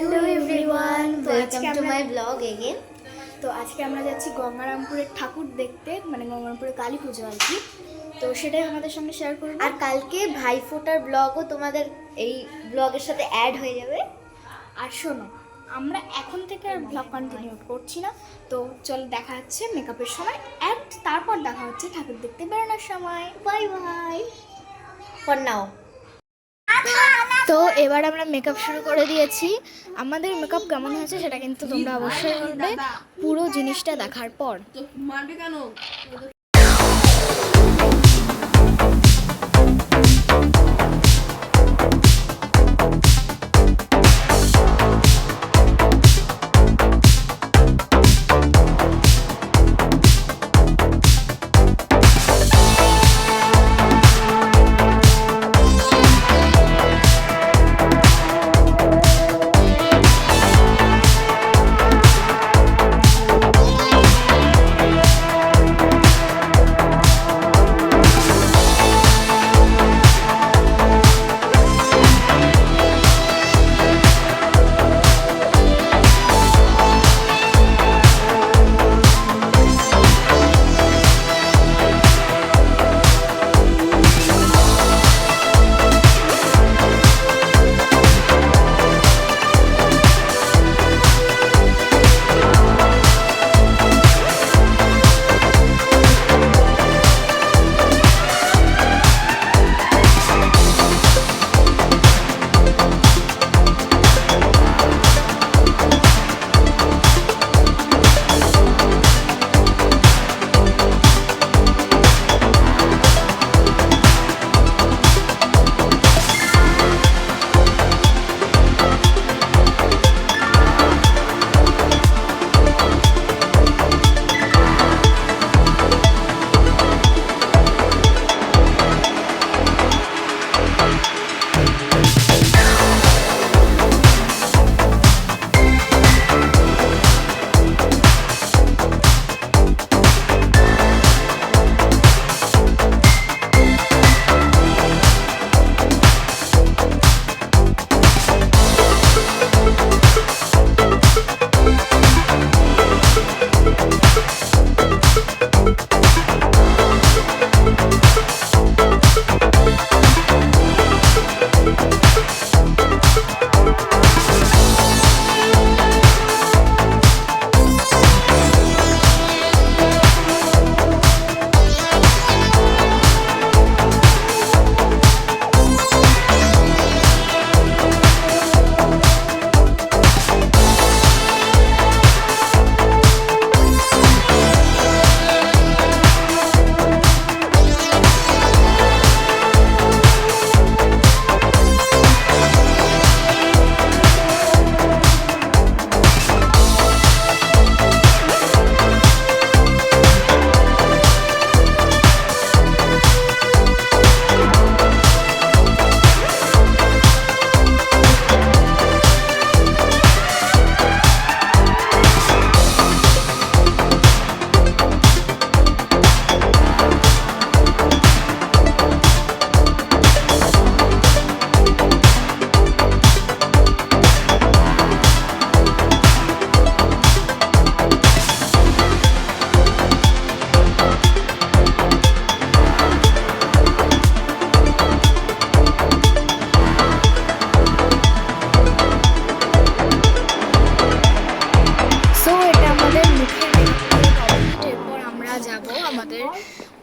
Hello everyone, welcome to my vlog again. তো আজকে আমরা যাচ্ছি গঙ্গারামপুরের ঠাকুর দেখতে, মানে গঙ্গারামপুরের কালী পুজো আর কি। তো সেটাই আমাদের সঙ্গে শেয়ার করব। আর কালকে ভাইফোঁটার ব্লগও তোমাদের এই ব্লগের সাথে অ্যাড হয়ে যাবে। আর শোনো, আমরা এখন থেকে আর ব্লগ কন্টিনিউ করছি না। তো চলো, দেখা হচ্ছে মেকআপের সময়, অ্যান্ড তারপর দেখা হচ্ছে ঠাকুর দেখতে বেরোনোর সময়। Bye bye for now. তো এবার আমরা মেকআপ শুরু করে দিয়েছি। আমাদের মেকআপ কেমন হয়েছে সেটা কিন্তু তোমরা অবশ্যই বলবে পুরো জিনিসটা দেখার পর।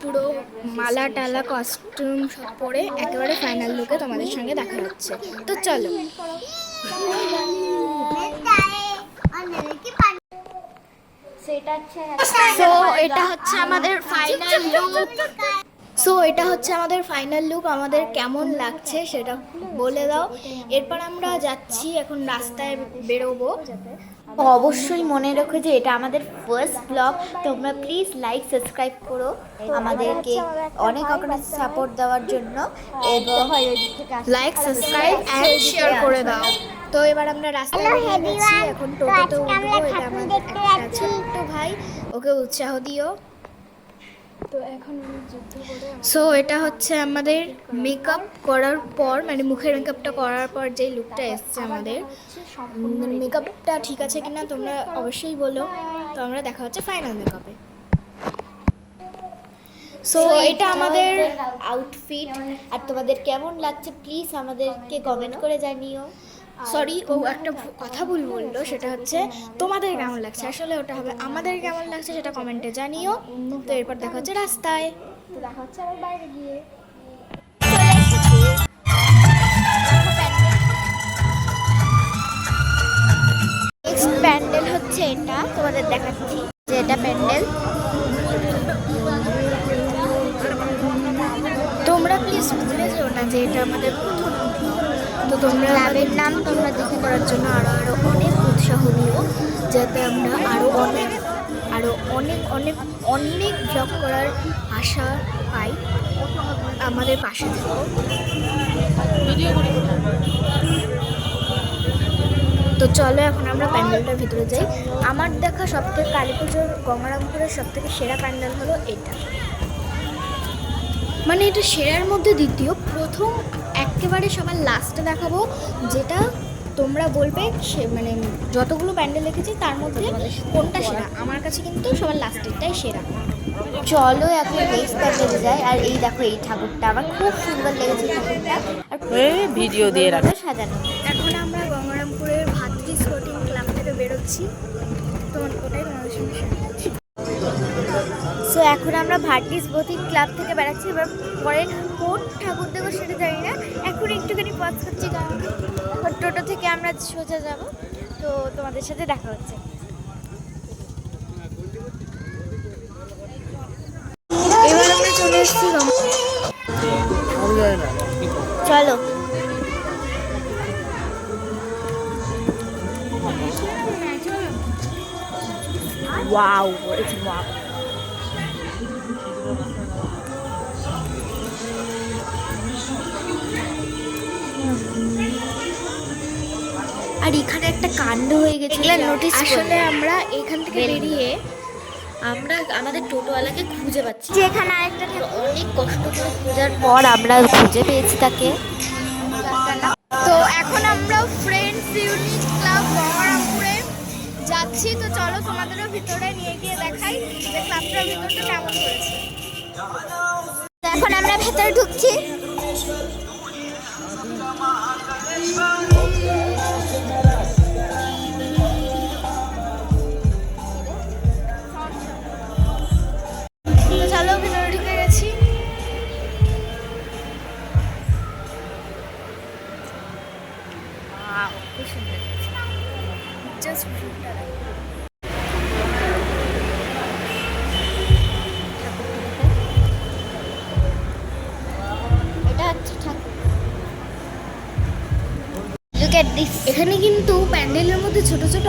পুরো মালা টালা কস্টিউম সব পরে একেবারে ফাইনাল লুকে তোমাদের সঙ্গে দেখা হচ্ছে। তো চলো। এটা হচ্ছে আমাদের ফাইনাল লুক। আমাদের কেমন লাগছে সেটা বলে দাও। এরপর আমরা যাচ্ছি, এখন রাস্তায় বেরোবো। অবশ্যই মনে রেখো যে এটা আমাদের ফার্স্ট ব্লগ। তোমরা প্লিজ লাইক সাবস্ক্রাইব করো আমাদেরকে অনেক অনেক সাপোর্ট দেওয়ার জন্য, এবং লাইক সাবস্ক্রাইব এন্ড শেয়ার করে দাও। তো এবার আমরা রাস্তায় বেরিয়ে গেছি, এখন টোটোতে উঠবো। এটা আমাদের একটা ছোট্ট ভাই, ওকে উৎসাহ দিও। তো এখন যুদ্ধ করে সো এটা হচ্ছে আমাদের মেকআপ করার পর, মানে মুখের মেকআপটা করার পর যে লুকটা এসছে আমাদের। মেকআপটা ঠিক আছে কিনা তোমরা অবশ্যই বলো। তো আমরা দেখা হচ্ছে ফাইনাল মেকআপে। সো এটা আমাদের আউটফিট। আর তোমাদের কেমন লাগছে প্লিজ আমাদেরকে কমেন্ট করে জানিও। সরি, ও একটা কথা ভুল বললো, সেটা হচ্ছে তোমাদের কেমন লাগছে, আসলে ওটা হবে আমাদের কেমন লাগছে, সেটা কমেন্টে জানিও। তো এরপর দেখা হচ্ছে রাস্তায়, তো দেখা হচ্ছে আবার বাইরে গিয়ে। নেক্সট প্যান্ডেল হচ্ছে এটা, তোমাদের দেখাচ্ছি যে এটা প্যান্ডেল। তোমরা প্লিজ ভুলে যেও না যে এটা আমাদের প্রথম vlog। তো তোমরা ক্লাবের নাম তোমরা দেখে করার জন্য আরও অনেক উৎসাহ দিও, যাতে আমরা আরও অনেক ব্লগ করার আশা পাই। আমাদের পাশে থেকো। তো চলো এখন আমরা প্যান্ডেলটার ভিতরে যাই। আমার দেখা সবথেকে কালী পুজোর গঙ্গারামপুরের সবথেকে সেরা প্যান্ডেল হলো এটা, মানে এটা সেরার মধ্যে দ্বিতীয়। প্রথম একেবারে সবার লাস্টে দেখাবো, যেটা তোমরা বলবে সে মানে যতগুলো প্যান্ডেল দেখেছি তার মধ্যে কোনটা সেরা। আমার কাছে কিন্তু সবার লাস্টেরটাই সেরা। চলো এখন নেক্সট প্যান্ডেলে যাই। আর এই দেখো এই ঠাকুরটা আমার খুব সুন্দর লেগেছে ঠাকুরটা, আর ভিডিও দিয়ে রাখো। সাজানো। এখন আমরা গঙ্গারামপুরের ভাতৃ স্পোর্টিং ক্লাব থেকে বেরোচ্ছি, তো ওটাই তোমাদের সঙ্গে শেয়ার করছি। সো এখন আমরা ভাটিস বোথিং ক্লাব থেকে বেড়াচ্ছি। এবার পরে কোন ঠাকুর দেবো সেটা জানি না, এখন একটুখানি পজ করছি কারণ এখন টোটো থেকে আমরা সোজা যাব। তো তোমাদের সাথে দেখা হচ্ছে। এবার আমরা চলে এসেছি চলো ওয়াও বলেছি ওয়াও। আর এখানে একটা কাণ্ড হয়ে গেছিল, নোটিস আসলে আমরা এখান থেকে বেরিয়ে আমরা আমাদের টোটোওয়ালাকে খুঁজে পাচ্ছি, যে এখানে আরেকটা অনেক কষ্ট করে খোঁজার পর আমরা খুঁজে পেয়েছি তাকে। তো এখন আমরা ফ্রেন্ডস ইউনিক ক্লাব গঙ্গারামপুরে যাচ্ছি। তো চলো তোমাদেরও ভিতরে নিয়ে গিয়ে দেখাই যে ক্লাবটার ভিতরটা কেমন করেছে। তো এখন আমরা ভেতরে ঢুকছি। তো চলো ভিতরে ঢুকে গেছি। খুব সুন্দর জাস্ট এটা হচ্ছে ঠাকুর। Look at this. এখানে কিন্তু প্যান্ডেলের মধ্যে ছোট ছোট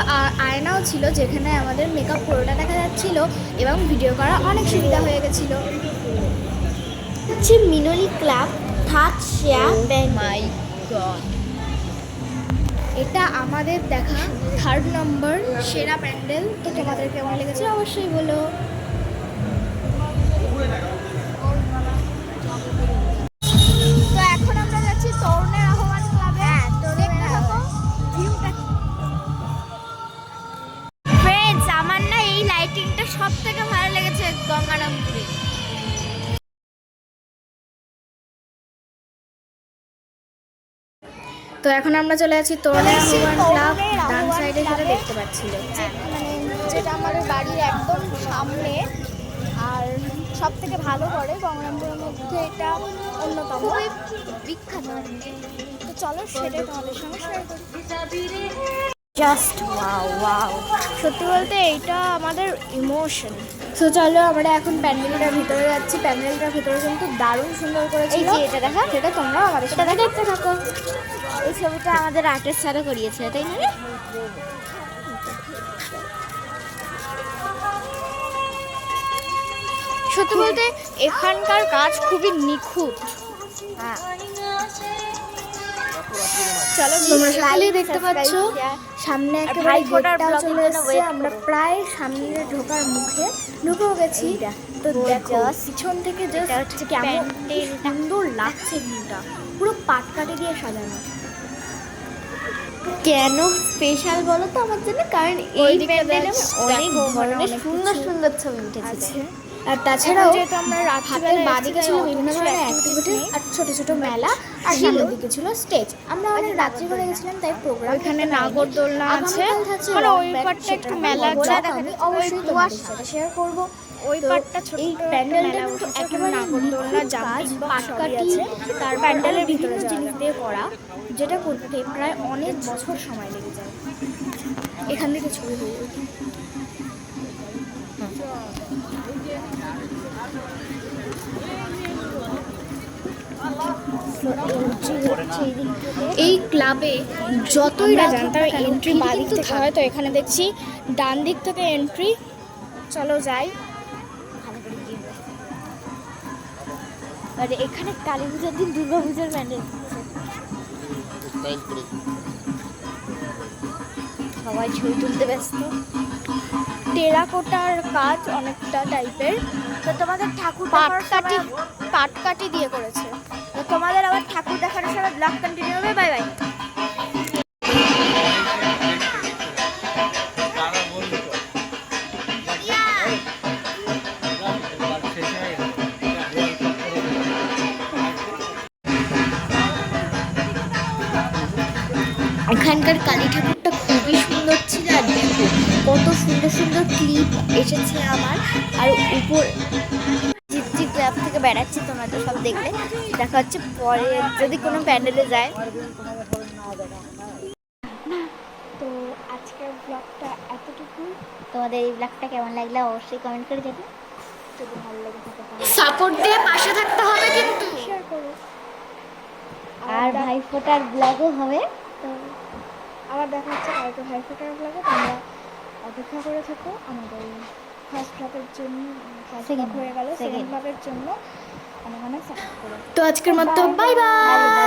আয়নাও ছিল, যেখানে আমাদের মেকআপ পুরোটা দেখা যাচ্ছিল এবং ভিডিও করা অনেক সুবিধা হয়ে গেছিল। হচ্ছে mainly club third share my god. এটা আমাদের দেখা 3rd নম্বর সেরা প্যান্ডেল। তো তোমাদের কেমন লেগেছে অবশ্যই বলো। তো এখন আমরা যাচ্ছি তরুণের আহ্বান ক্লাবে। দেখতে থাকো ভিউটা। ফ্রেন্ডস, আমার না এই লাইটিংটা সব থেকে ভালো লেগেছে গঙ্গারামপুরে। তো এখন আমরা চলে আছি তরুণের আহ্বান ক্লাব, ডান সাইডে যেটা দেখতে পাচ্ছিল, মানে যেটা আমাদের বাড়ির একদম সামনে আর সব থেকে ভালো করে গঙ্গারামপুরের মধ্যে এটা অন্যতম বিখ্যাত। তো চলো সেটাই তোমাদের সঙ্গে শেয়ার করি। Just wow wow. সত্যি বলতে এইটা আমাদের ইমোশন। তো চলো আমরা এখন প্যান্ডেলটার ভিতরে যাচ্ছি। প্যান্ডেলটার ভিতরে কিন্তু দারুণ সুন্দর করেছিল। এই যে এটা দেখা, সেটা তোমরাও আমাদের সাথে দেখতে থাকো। এই ছবিটা আমাদের আর্টিস্ট স্যারও করিয়েছে, তাই না? সত্যি বলতে এখানকার কাজ খুবই নিখুঁত। চলো তোমরা সকালেই দেখতে পাচ্ছ সামনে একেবারে গেটটাও চলে এসেছে। আমরা প্রায় সামনে ঢোকার মুখে ঢুকেও গেছি। তো দেখো পিছন থেকে জাস্ট কেমন সুন্দর লাগছে ভিউটা, পুরো পাটকাঠি দিয়ে সাজানো। কেন স্পেশাল বলো তো আমার জন্য, কারণ এই প্যান্ডেলে অনেক ধরনের সুন্দর সুন্দর ছবি উঠেছে। আর তাছাড়াও যেহেতু আমরা হাতের বাদিকে ছিল বিভিন্ন ধরনের অ্যাক্টিভিটিস আর ছোট ছোট মেলা, আর সামনের দিকে ছিল স্টেজ। আমরা অনেক রাত্রি করে গেছিলাম, তাই প্রোগ্রাম ওইখানে নাগরদোলনা আছে, মানে ওই পাটটা একটু মেলা আমি অবশ্যই তোমাদের সাথে শেয়ার করব। ওই পাটটা ছোট এই প্যান্ডেলটা কিন্তু একেবারে নাগরদোলনা জাম্পিং বক্স সবই পাটকাঠি আছে। তার প্যান্ডেলের ভিতরে জিনিস দিয়ে করা, যেটা করতে প্রায় অনেক বছর সময় লেগে যায়। এখান থেকে ছবি হয়ে ওঠে। এই ক্লাবে যতই আমরা রাত জানতাম হোক না কেন, এন্ট্রি ভিড় বাঁ দিক কিন্তু থেকে থাকে। হয়, তো এখানে দেখছি ডান দিক থেকে এন্ট্রি। চলো যাই। আর এখানে কালী পূজার দিন দুর্গা পূজার প্যান্ডেল সবাই ছবি তুলতে ব্যস্ত। টেরাকোটার কাজ অনেকটা টাইপের। তো তোমাদের ঠাকুর পাটকাঠি দিয়ে করেছে। তো তোমাদের আবার ঠাকুর দেখানোর সময় ব্লগ কন্টিনিউ হবে। Bye bye. এখানকার কালী ঠাকুরটা খুবই সুন্দর ছিল। আর দেখো কত সুন্দর সুন্দর ক্লিপ এসেছে আমার। আর উপর জিতজি ক্লাব থেকে বেড়াচ্ছি, তোমরা তো সব দেখলে। দেখা হচ্ছে পরে যদি কোনো প্যান্ডেলে যায়। তো আজকের ব্লগটা এতটুকু। তোমাদের এই ব্লগটা কেমন লাগলো অবশ্যই কমেন্ট করে জানাও। যদি ভালো লেগে থাকে সাপোর্ট দিয়ে পাশে থাকতে হবে কিন্তু। শেয়ার করো। আর ভাইফোঁটার ব্লগও হবে। তো আবার দেখা হচ্ছে কালকে ভাইফোঁটার ব্লগে। তোমরা অপেক্ষা করে থাকো আমাদের ফার্স্ট ব্লগের জন্য। ফার্স্ট ব্লগ হয়ে গেল, সেকেন্ড ব্লগের জন্য অনেক অনেক সাপোর্ট করো। তো আজকের মতো বাই বাই।